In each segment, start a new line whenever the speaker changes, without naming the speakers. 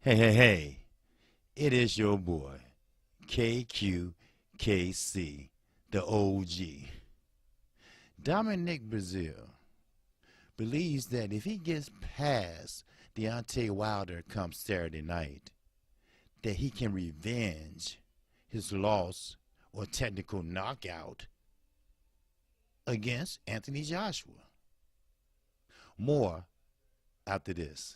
Hey, it is your boy, KQKC, the OG. Dominic Breazeale believes that if he gets past Deontay Wilder come Saturday night, that he can revenge his loss or technical knockout against Anthony Joshua. More after this.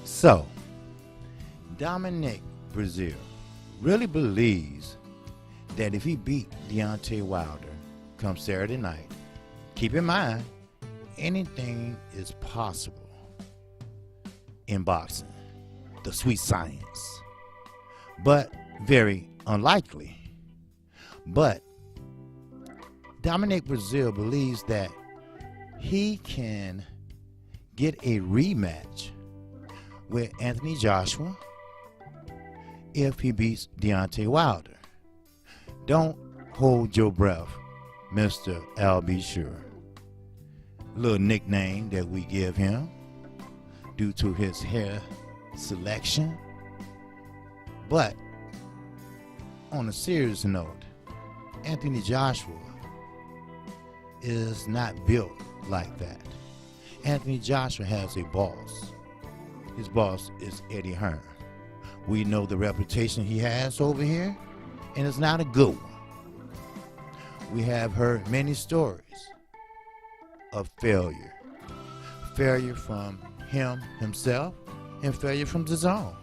So, Dominic Breazeale really believes that if he beat Deontay Wilder come Saturday night, keep in mind, anything is possible in boxing, the sweet science, but very unlikely. But Dominic Breazeale believes that he can get a rematch with Anthony Joshua if he beats Deontay Wilder. Don't hold your breath, Mr. L.B. Sure. Little nickname that we give him due to his hair selection. But on a serious note, Anthony Joshua is not built like that. Anthony Joshua has a boss. His boss is Eddie Hearn. We know the reputation he has over here, and it's not a good one. We have heard many stories of failure. Failure from him himself and failure from the zone.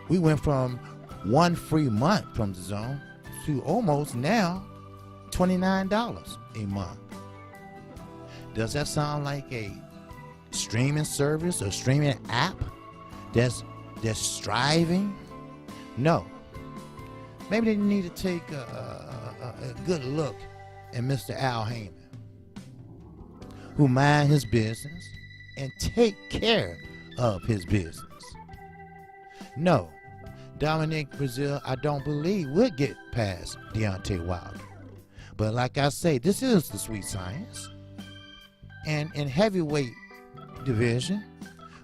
We went from one free month from the zone to almost now $29 a month. Does that sound like a streaming service or streaming app that's striving? No. Maybe they need to take a good look at Mr. Al Heyman, who mind his business and take care of his business. No, Dominic Breazeale, I don't believe will get past Deontay Wilder. But like I say, this is the sweet science. And in heavyweight division,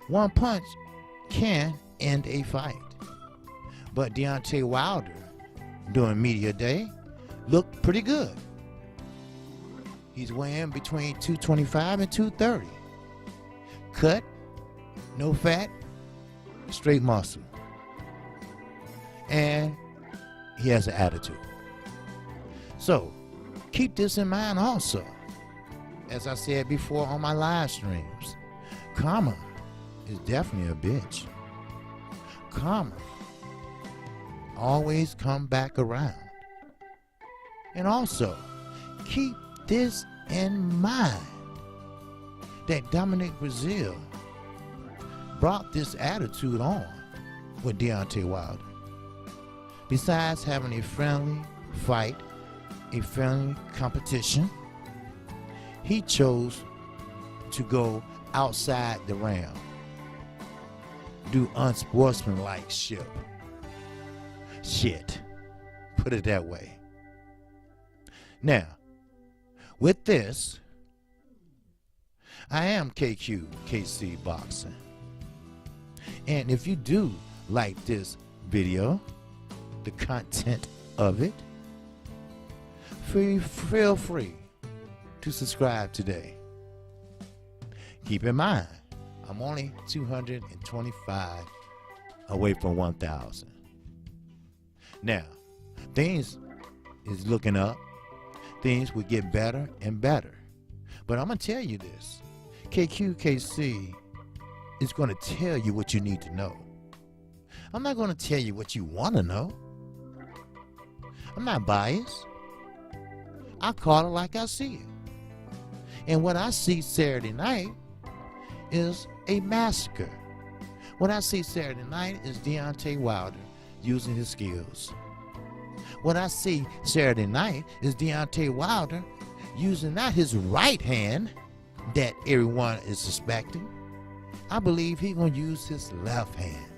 one punch can end a fight. But Deontay Wilder, during media day, looked pretty good. He's weighing between 225 and 230. Cut, no fat, straight muscle. And he has an attitude. So, keep this in mind also. As I said before on my live streams, karma is definitely a bitch. Karma always come back around. And also, keep this in mind, that Dominic Breazeale brought this attitude on with Deontay Wilder. Besides having a friendly fight, a friendly competition, he chose to go outside the realm, do unsportsmanlike shit, put it that way. Now, with this, I am KQKC Boxing, and if you do like this video, the content of it, feel free to subscribe today. Keep in mind, I'm only 225 away from 1,000. Now, things is looking up. Things will get better and better. But I'm going to tell you this. KQKC is going to tell you what you need to know. I'm not going to tell you what you want to know. I'm not biased. I call it like I see it. And what I see Saturday night is a massacre. What I see Saturday night is Deontay Wilder using his skills. What I see Saturday night is Deontay Wilder using not his right hand that everyone is suspecting. I believe he's going to use his left hand.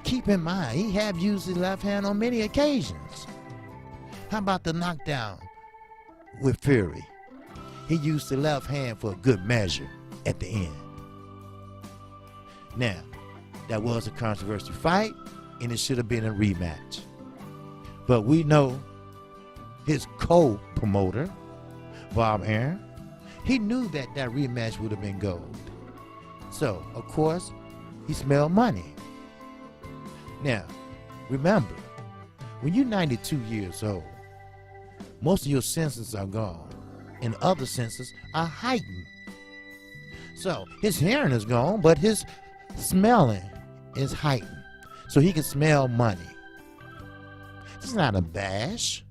Keep in mind, he have used his left hand on many occasions. How about the knockdown with Fury? He used the left hand for a good measure at the end. Now, that was a controversial fight, and it should have been a rematch. But we know his co-promoter, Bob Arum, he knew that that rematch would have been gold. So, of course, he smelled money. Now, remember, when you're 92 years old, most of your senses are gone, and other senses are heightened. So, his hearing is gone, but his smelling is heightened. So he can smell money. This is not a bash.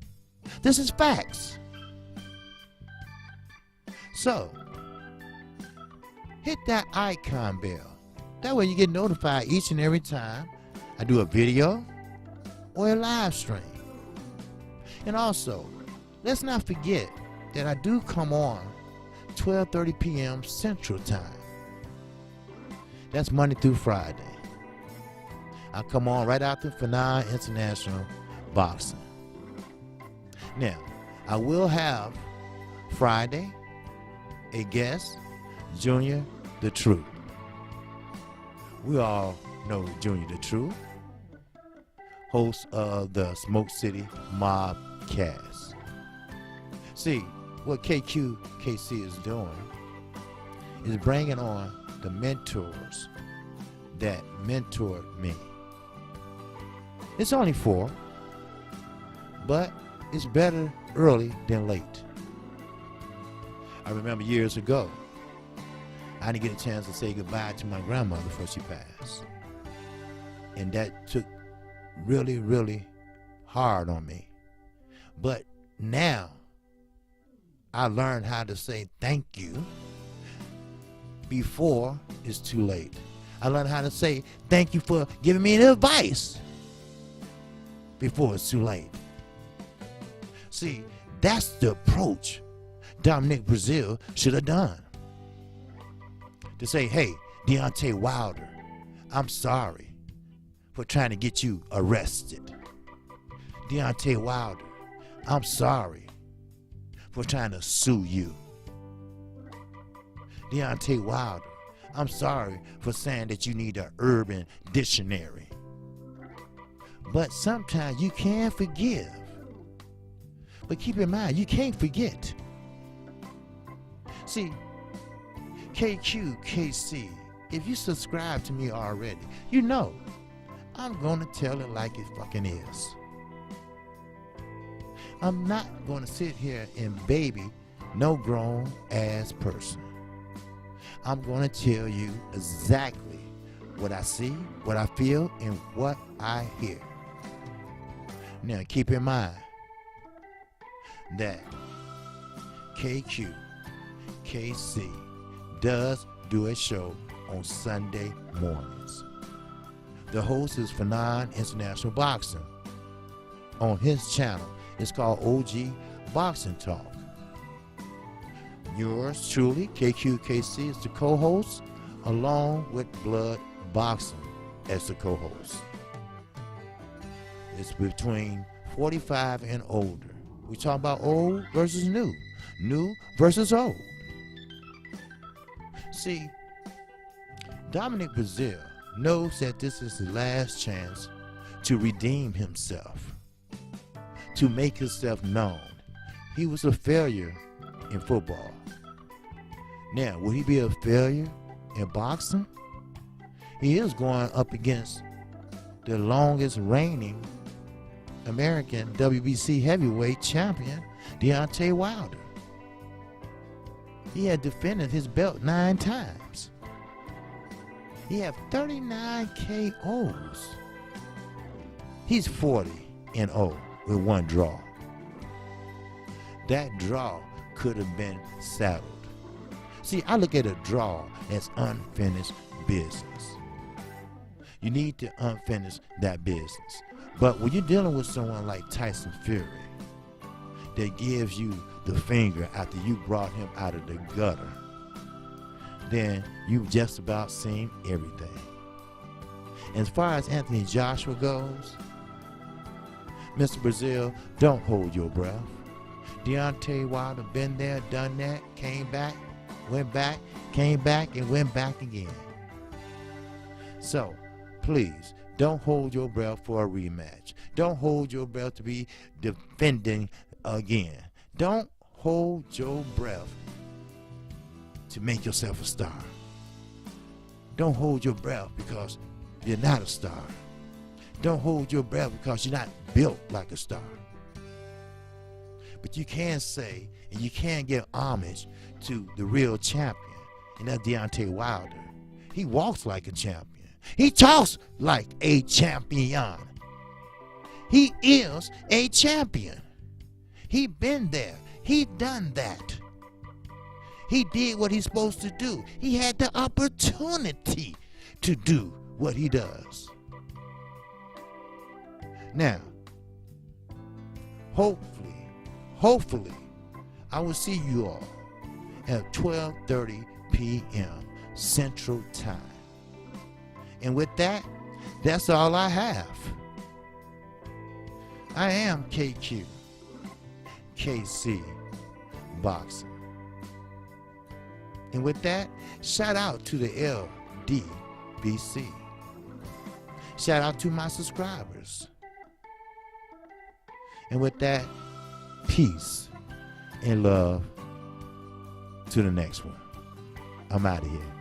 This is facts. So, hit that icon bell. That way you get notified each and every time I do a video or a live stream. And also, let's not forget that I do come on 12:30 p.m. Central Time. That's Monday through Friday. I come on right after Fanon International Boxing. Now, I will have Friday a guest, Junior the Truth. We all know Junior the Truth, host of the Smoke City Mobcast. See, what KQKC is doing is bringing on the mentors that mentored me. It's only 4, but it's better early than late. I remember years ago, I didn't get a chance to say goodbye to my grandmother before she passed. And that took really, really hard on me. But now, I learned how to say thank you before it's too late. I learned how to say thank you for giving me advice before it's too late. See, that's the approach Dominic Breazeale should have done. To say, hey, Deontay Wilder, I'm sorry for trying to get you arrested. Deontay Wilder, I'm sorry for trying to sue you. Deontay Wilder, I'm sorry for saying that you need an urban dictionary. But sometimes you can forgive. But keep in mind, you can't forget. See, KQKC, if you subscribe to me already, you know I'm going to tell it like it fucking is. I'm not going to sit here and baby no grown ass person. I'm going to tell you exactly what I see, what I feel, and what I hear. Now keep in mind that KQKC does do a show on Sunday mornings. The host is Fanon International Boxing. On his channel, it's called OG Boxing Talk. Yours truly, KQKC, is the co-host, along with Blood Boxing as the co-host. It's between 45 and older. We talk about old versus new versus old. See, Dominic Breazeale knows that this is the last chance to redeem himself, to make himself known. He was a failure in football. Now, will he be a failure in boxing? He is going up against the longest reigning American WBC heavyweight champion, Deontay Wilder. He had defended his belt 9 times. He had 39 KOs. He's 40-0 with 1 draw. That draw could have been settled. See, I look at a draw as unfinished business. You need to unfinish that business. But when you're dealing with someone like Tyson Fury that gives you the finger after you brought him out of the gutter, then you've just about seen everything. As far as Anthony Joshua goes, Mr. Breazeale, don't hold your breath. Deontay Wilder been there, done that, came back, went back, came back, and went back again. So, please, don't hold your breath for a rematch. Don't hold your breath to be defending again. Don't hold your breath to make yourself a star. Don't hold your breath because you're not a star. Don't hold your breath because you're not built like a star. But you can say, and you can give homage to the real champion, and that's Deontay Wilder. He walks like a champion. He talks like a champion. He is a champion. He been there. He done that. He did what he's supposed to do. He had the opportunity to do what he does. Now, hopefully, I will see you all at 12:30 p.m. Central Time. And with that, that's all I have. I am KQ, KC Boxing. And with that, shout out to the LDBC. Shout out to my subscribers. And with that, peace and love to the next one. I'm out of here.